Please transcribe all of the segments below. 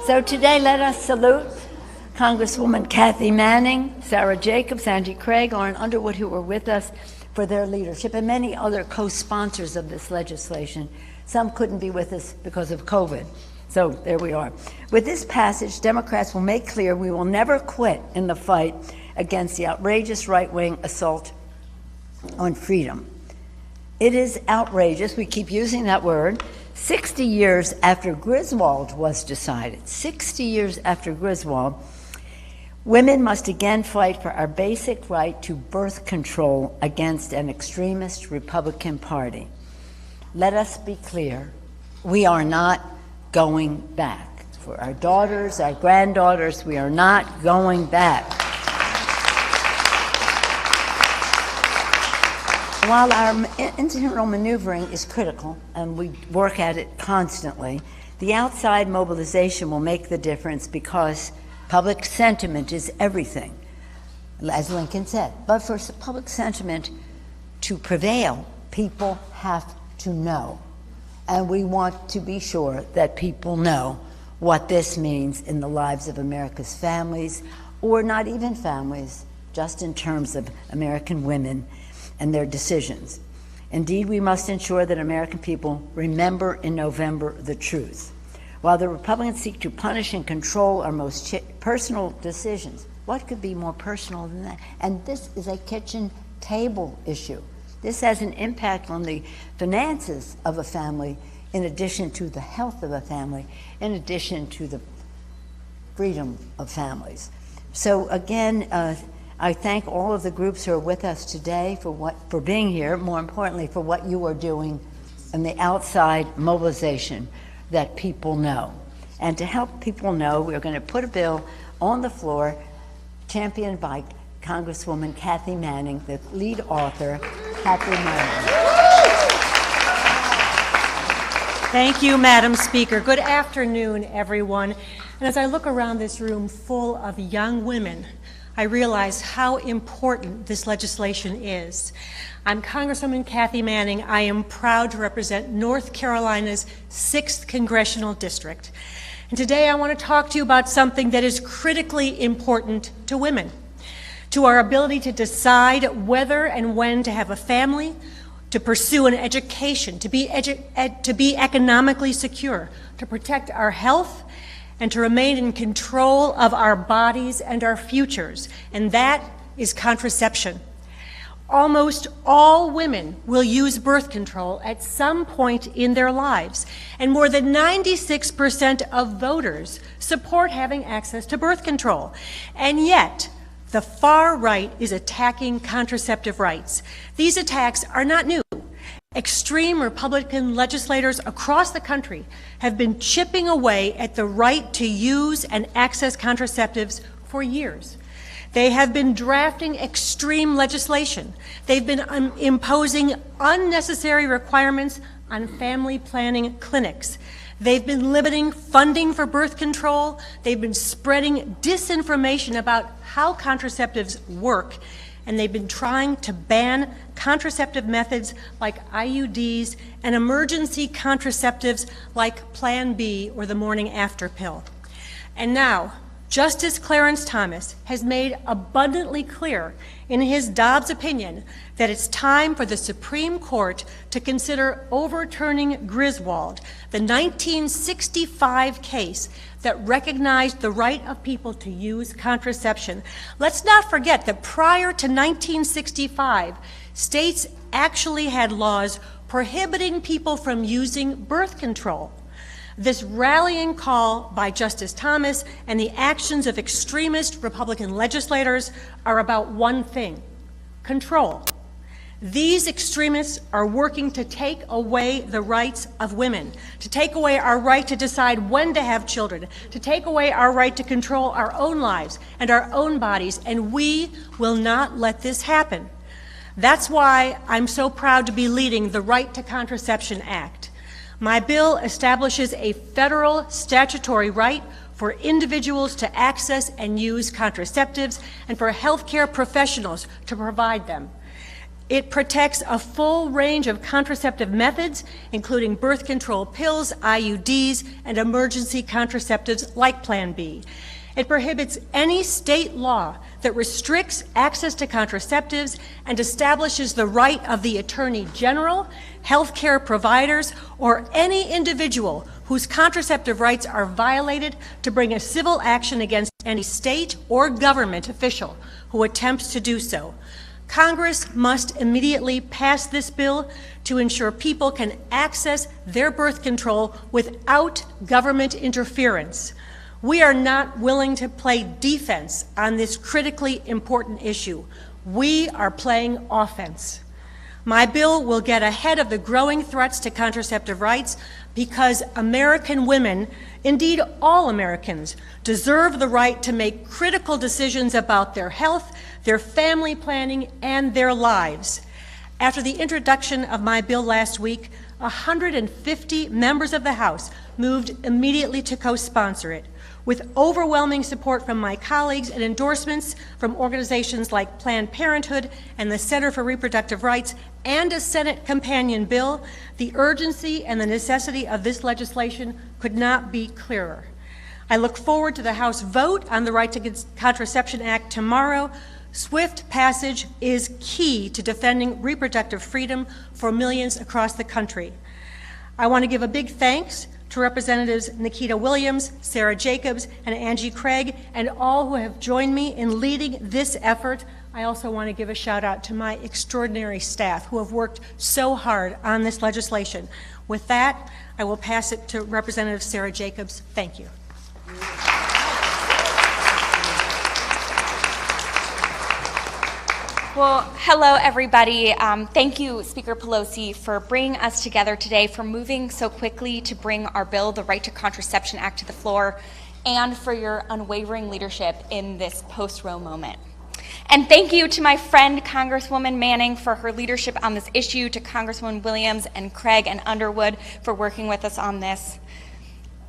So today, let us salute Congresswoman Kathy Manning, Sarah Jacobs, Angie Craig, Lauren Underwood, who were with us for their leadership, and many other co-sponsors of this legislation. Some couldn't be with us because of COVID. So there we are. With this passage, Democrats will make clear we will never quit in the fight against the outrageous right-wing assault on freedom. It is outrageous, we keep using that word, 60 years after Griswold was decided, 60 years after Griswold, women must again fight for our basic right to birth control against an extremist Republican Party. Let us be clear, we are not going back. For our daughters, our granddaughters, we are not going back. While our internal maneuvering is critical, and we work at it constantly, the outside mobilization will make the difference because public sentiment is everything, as Lincoln said. But for public sentiment to prevail, people have to know. And we want to be sure that people know what this means in the lives of America's families, or not even families, just in terms of American women and their decisions. Indeed, we must ensure that American people remember in November the truth. While the Republicans seek to punish and control our most personal decisions, what could be more personal than that? And this is a kitchen table issue. This has an impact on the finances of a family, in addition to the health of a family, in addition to the freedom of families. So again, I thank all of the groups who are with us today for being here, more importantly, for what you are doing in the outside mobilization that people know. And to help people know, we're going to put a bill on the floor championed by Congresswoman Kathy Manning, the lead author. Kathy Manning. Thank you, Madam Speaker. Good afternoon, everyone. And as I look around this room full of young women, I realize how important this legislation is. I'm Congresswoman Kathy Manning. I am proud to represent North Carolina's 6th Congressional District. And today I want to talk to you about something that is critically important to women, to our ability to decide whether and when to have a family, to pursue an education, to be economically secure, to protect our health, and to remain in control of our bodies and our futures, and that is contraception. Almost all women will use birth control at some point in their lives, and more than 96% of voters support having access to birth control. And yet, the far right is attacking contraceptive rights. These attacks are not new. Extreme Republican legislators across the country have been chipping away at the right to use and access contraceptives for years. They have been drafting extreme legislation. They've been imposing unnecessary requirements on family planning clinics. They've been limiting funding for birth control. They've been spreading disinformation about how contraceptives work. And they've been trying to ban contraceptive methods like IUDs and emergency contraceptives like Plan B or the morning after pill. And now, Justice Clarence Thomas has made abundantly clear in his Dobbs opinion that it's time for the Supreme Court to consider overturning Griswold, the 1965 case that recognized the right of people to use contraception. Let's not forget that prior to 1965, states actually had laws prohibiting people from using birth control. This rallying call by Justice Thomas and the actions of extremist Republican legislators are about one thing: control. These extremists are working to take away the rights of women, to take away our right to decide when to have children, to take away our right to control our own lives and our own bodies, and we will not let this happen. That's why I'm so proud to be leading the Right to Contraception Act. My bill establishes a federal statutory right for individuals to access and use contraceptives and for healthcare professionals to provide them. It protects a full range of contraceptive methods, including birth control pills, IUDs, and emergency contraceptives like Plan B. It prohibits any state law that restricts access to contraceptives and establishes the right of the Attorney General, healthcare providers, or any individual whose contraceptive rights are violated to bring a civil action against any state or government official who attempts to do so. Congress must immediately pass this bill to ensure people can access their birth control without government interference. We are not willing to play defense on this critically important issue. We are playing offense. My bill will get ahead of the growing threats to contraceptive rights because American women, indeed all Americans, deserve the right to make critical decisions about their health, their family planning, and their lives. After the introduction of my bill last week, 150 members of the House moved immediately to co-sponsor it, with overwhelming support from my colleagues and endorsements from organizations like Planned Parenthood and the Center for Reproductive Rights, and a Senate companion bill. The urgency and the necessity of this legislation could not be clearer. I look forward to the House vote on the Right to Contraception Act tomorrow. Swift passage is key to defending reproductive freedom for millions across the country. I want to give a big thanks to Representatives Nikita Williams, Sarah Jacobs, and Angie Craig, and all who have joined me in leading this effort. I also want to give a shout out to my extraordinary staff who have worked so hard on this legislation. With that, I will pass it to Representative Sarah Jacobs. Thank you. Well, hello, everybody. Thank you, Speaker Pelosi, for bringing us together today, for moving so quickly to bring our bill, the Right to Contraception Act, to the floor, and for your unwavering leadership in this post-Roe moment. And thank you to my friend, Congresswoman Manning, for her leadership on this issue, to Congresswoman Williams and Craig and Underwood for working with us on this.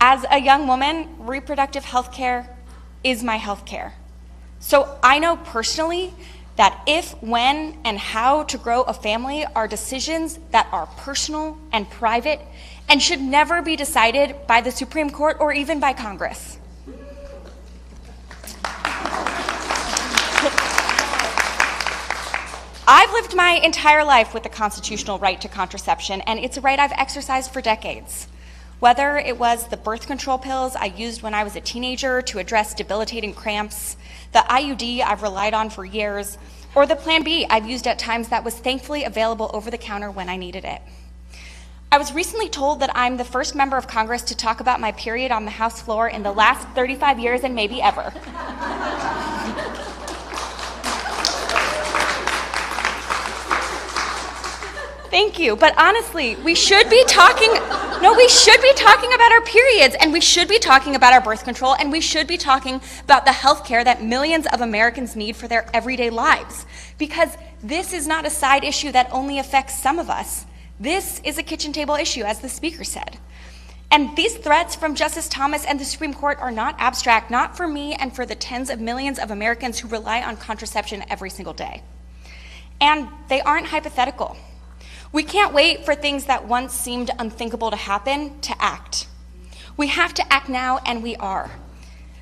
As a young woman, reproductive health care is my health care. So I know personally that if, when, and how to grow a family are decisions that are personal and private and should never be decided by the Supreme Court or even by Congress. I've lived my entire life with the constitutional right to contraception, and it's a right I've exercised for decades. Whether it was the birth control pills I used when I was a teenager to address debilitating cramps, the IUD I've relied on for years, or the Plan B I've used at times that was thankfully available over the counter when I needed it. I was recently told that I'm the first member of Congress to talk about my period on the House floor in the last 35 years and maybe ever. Thank you, but honestly, we should be talking about our periods, and we should be talking about our birth control, and we should be talking about the health care that millions of Americans need for their everyday lives. Because this is not a side issue that only affects some of us. This is a kitchen table issue, as the speaker said. And these threats from Justice Thomas and the Supreme Court are not abstract, not for me and for the tens of millions of Americans who rely on contraception every single day. And they aren't hypothetical. We can't wait for things that once seemed unthinkable to happen to act. We have to act now, and we are.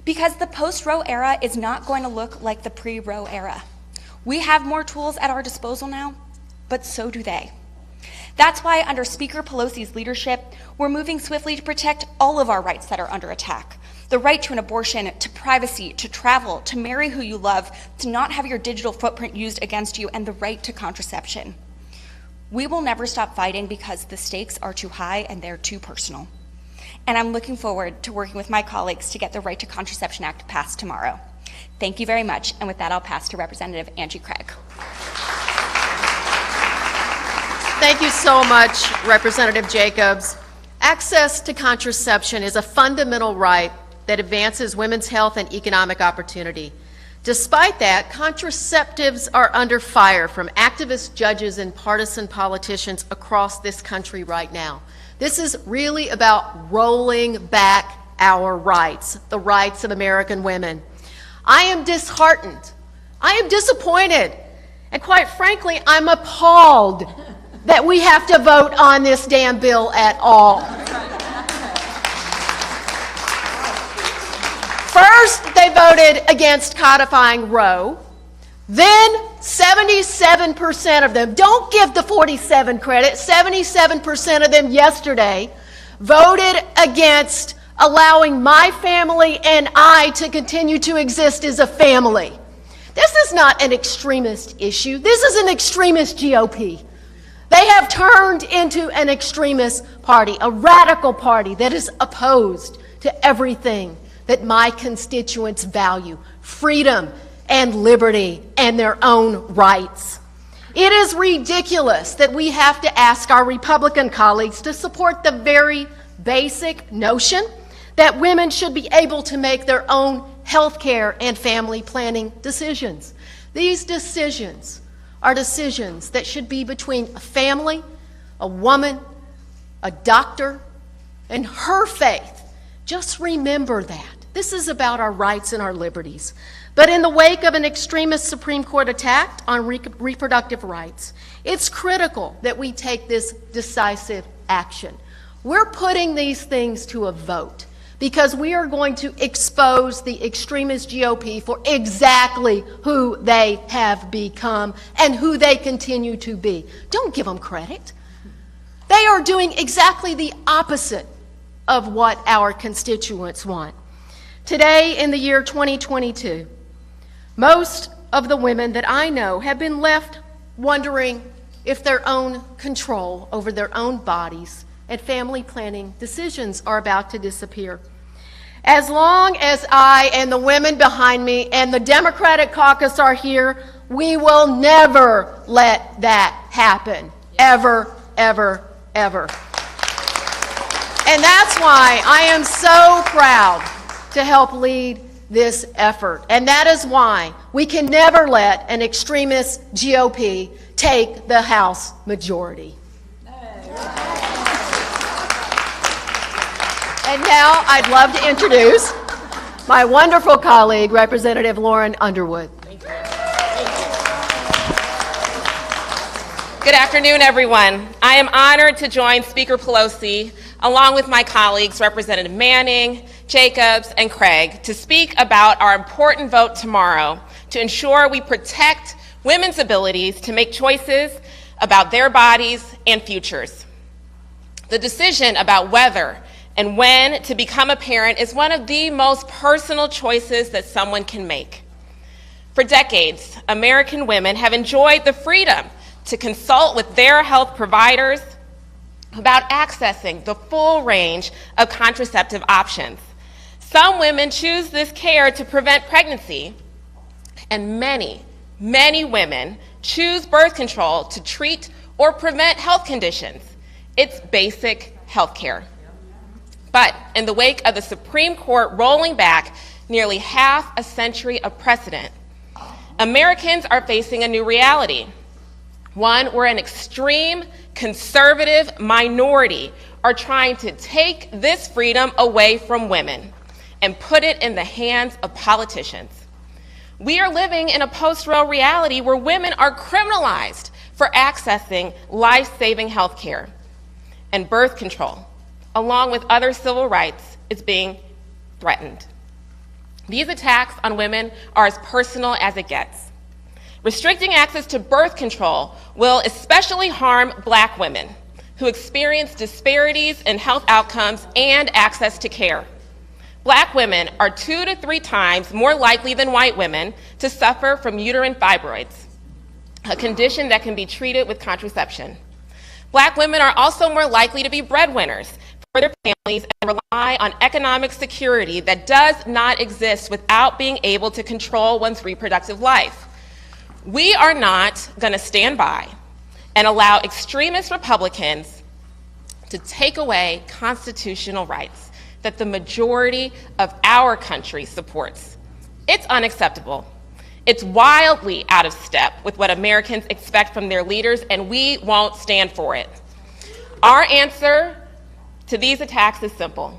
Because the post-Roe era is not going to look like the pre-Roe era. We have more tools at our disposal now, but so do they. That's why under Speaker Pelosi's leadership, we're moving swiftly to protect all of our rights that are under attack. The right to an abortion, to privacy, to travel, to marry who you love, to not have your digital footprint used against you, and the right to contraception. We will never stop fighting because the stakes are too high and they're too personal. And I'm looking forward to working with my colleagues to get the Right to Contraception Act passed tomorrow. Thank you very much, and with that I'll pass to Representative Angie Craig. Thank you so much, Representative Jacobs. Access to contraception is a fundamental right that advances women's health and economic opportunity. Despite that, contraceptives are under fire from activist judges and partisan politicians across this country right now. This is really about rolling back our rights, the rights of American women. I am disheartened. I am disappointed And quite frankly, I'm appalled that we have to vote on this damn bill at all. First, they voted against codifying Roe. Then 77% of them, don't give the 47 credit, 77% of them yesterday voted against allowing my family and I to continue to exist as a family. This is not an extremist issue. This is an extremist GOP. They have turned into an extremist party, a radical party that is opposed to everything that my constituents value: freedom and liberty and their own rights. It is ridiculous that we have to ask our Republican colleagues to support the very basic notion that women should be able to make their own health care and family planning decisions. These decisions are decisions that should be between a family, a woman, a doctor, and her faith. Just remember that. This is about our rights and our liberties. But in the wake of an extremist Supreme Court attack on reproductive rights, it's critical that we take this decisive action. We're putting these things to a vote because we are going to expose the extremist GOP for exactly who they have become and who they continue to be. Don't give them credit. They are doing exactly the opposite of what our constituents want. Today, in the year 2022, most of the women that I know have been left wondering if their own control over their own bodies and family planning decisions are about to disappear. As long as I and the women behind me and the Democratic caucus are here, we will never let that happen. Ever, ever, ever. And that's why I am so proud to help lead this effort. And that is why we can never let an extremist GOP take the House majority. And now I'd love to introduce my wonderful colleague, Representative Lauren Underwood. Good afternoon, everyone. I am honored to join Speaker Pelosi, along with my colleagues, Representative Manning, Jacobs, and Craig, to speak about our important vote tomorrow to ensure we protect women's abilities to make choices about their bodies and futures. The decision about whether and when to become a parent is one of the most personal choices that someone can make. For decades, American women have enjoyed the freedom to consult with their health providers about accessing the full range of contraceptive options. Some women choose this care to prevent pregnancy, and many, many women choose birth control to treat or prevent health conditions. It's basic health care. But in the wake of the Supreme Court rolling back nearly half a century of precedent, Americans are facing a new reality, one where an extreme conservative minority are trying to take this freedom away from women and put it in the hands of politicians. We are living in a post-Roe reality where women are criminalized for accessing life-saving health care, and birth control, along with other civil rights, is being threatened. These attacks on women are as personal as it gets. Restricting access to birth control will especially harm Black women who experience disparities in health outcomes and access to care. Black women are 2 to 3 times more likely than white women to suffer from uterine fibroids, a condition that can be treated with contraception. Black women are also more likely to be breadwinners for their families and rely on economic security that does not exist without being able to control one's reproductive life. We are not going to stand by and allow extremist Republicans to take away constitutional rights that the majority of our country supports. It's unacceptable. It's wildly out of step with what Americans expect from their leaders, and we won't stand for it. Our answer to these attacks is simple: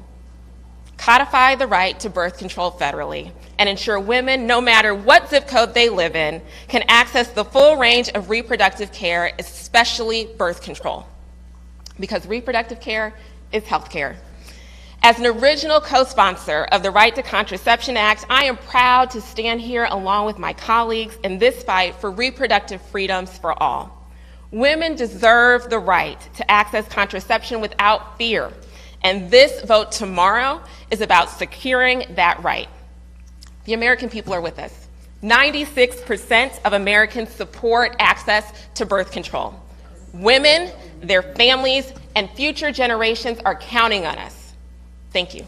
codify the right to birth control federally, and ensure women, no matter what zip code they live in, can access the full range of reproductive care, especially birth control. Because reproductive care is health care. As an original co-sponsor of the Right to Contraception Act, I am proud to stand here along with my colleagues in this fight for reproductive freedoms for all. Women deserve the right to access contraception without fear, and this vote tomorrow is about securing that right. The American people are with us. 96% of Americans support access to birth control. Women, their families, and future generations are counting on us. Thank you.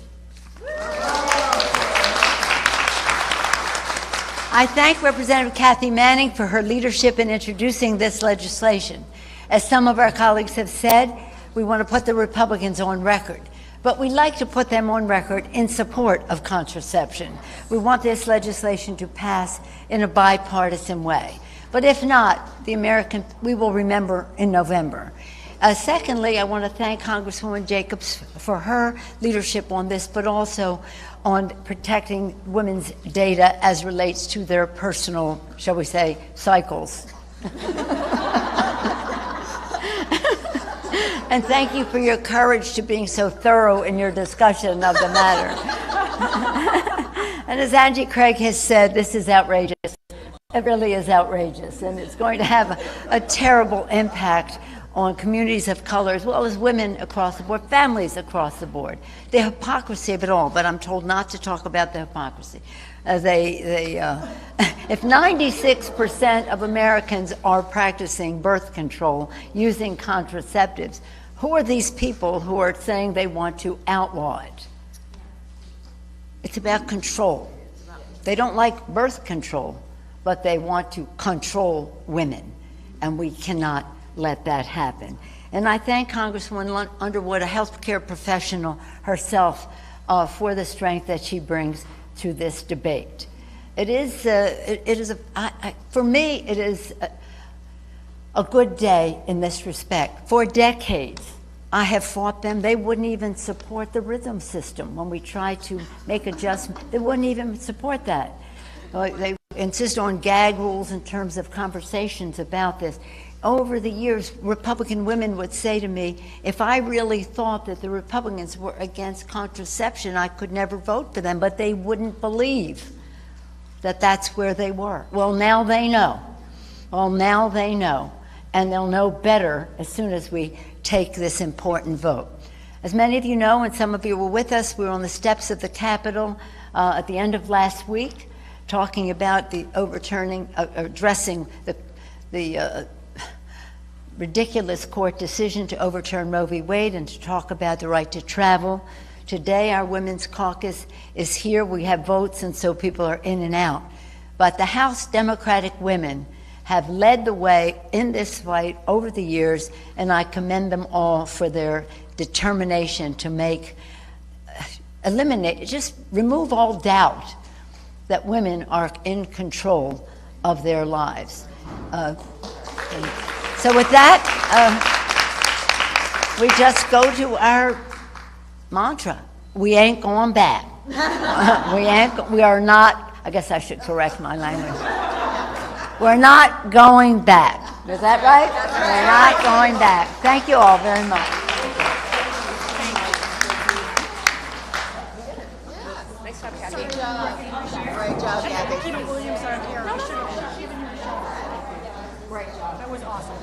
I thank Representative Kathy Manning for her leadership in introducing this legislation. As some of our colleagues have said, we want to put the Republicans on record, but we'd like to put them on record in support of contraception. We want this legislation to pass in a bipartisan way. But if not, we will remember in November. Secondly, I want to thank Congresswoman Jacobs for her leadership on this, but also on protecting women's data as relates to their personal, shall we say, cycles. And thank you for your courage to being so thorough in your discussion of the matter. And as Angie Craig has said, this is outrageous. It really is outrageous, and it's going to have a terrible impact on communities of color, as well as women across the board, families across the board. The hypocrisy of it all, but I'm told not to talk about the hypocrisy. If 96% of Americans are practicing birth control using contraceptives, who are these people who are saying they want to outlaw it? It's about control. They don't like birth control, but they want to control women, and we cannot let that happen. And I thank Congresswoman Underwood, a healthcare professional herself, for the strength that she brings to this debate. For me, it is a good day in this respect. For decades, I have fought them. They wouldn't even support the rhythm system. When we try to make adjustments, they wouldn't even support that. They insist on gag rules in terms of conversations about this. Over the years, Republican women would say to me, if I really thought that the Republicans were against contraception, I could never vote for them, but they wouldn't believe that that's where they were. Well, now they know. And they'll know better as soon as we take this important vote. As many of you know, and some of you were with us, we were on the steps of the Capitol at the end of last week, talking about the addressing the ridiculous court decision to overturn Roe v. Wade and to talk about the right to travel. Today, our Women's Caucus is here. We have votes, and so people are in and out. But the House Democratic women have led the way in this fight over the years, and I commend them all for their determination to remove all doubt that women are in control of their lives. So with that, we just go to our mantra. We ain't going back. We are not, I guess I should correct my language. We're not going back. Is that right? We're not going back. Thank you all very much. Nice job, Kathy. Great job, Kathy. Williams are here. Great job. That was awesome.